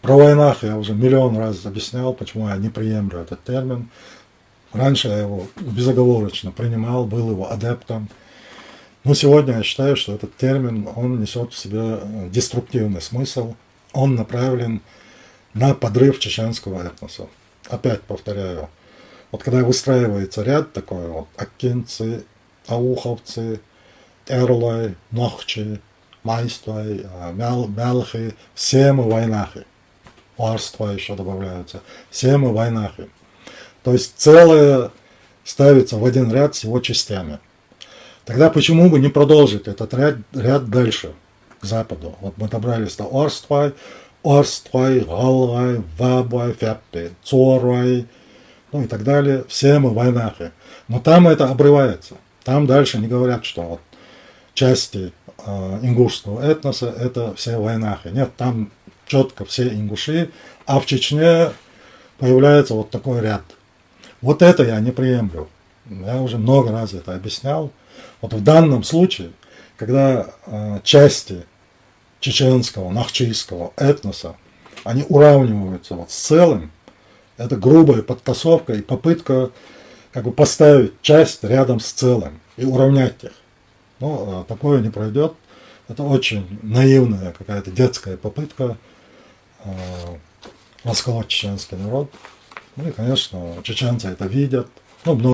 Про войнах я уже миллион раз объяснял, почему я не приемлю этот термин. Раньше я его безоговорочно принимал, был его адептом. Но сегодня я считаю, что этот термин, он несет в себе деструктивный смысл. Он направлен на подрыв чеченского этноса. Опять повторяю, вот когда выстраивается ряд такой, вот, акинцы, ауховцы, эрлой, нохчи, майстой, мялхи, все мы войнахи. Варства еще добавляются. Все мы войнахи. То есть целое ставится в один ряд с его частями. Тогда почему бы не продолжить этот ряд дальше, к западу? Вот мы добрались до Орствай, Галвай, Вабай, Фяппи, Цорвай, ну и так далее. Все мы войнахи. Но там это обрывается. Там дальше не говорят, что вот части ингушского этноса это все войнахи. Нет, там четко все ингуши, а в Чечне появляется вот такой ряд. Вот это я не приемлю. Я уже много раз это объяснял. Вот в данном случае, когда части чеченского, нахчийского этноса, они уравниваются вот с целым, это грубая подтасовка и попытка как бы поставить часть рядом с целым и уравнять их. Но такое не пройдет. Это очень наивная какая-то детская попытка расколоть чеченский народ. Ну и, конечно, чеченцы это видят. Ну,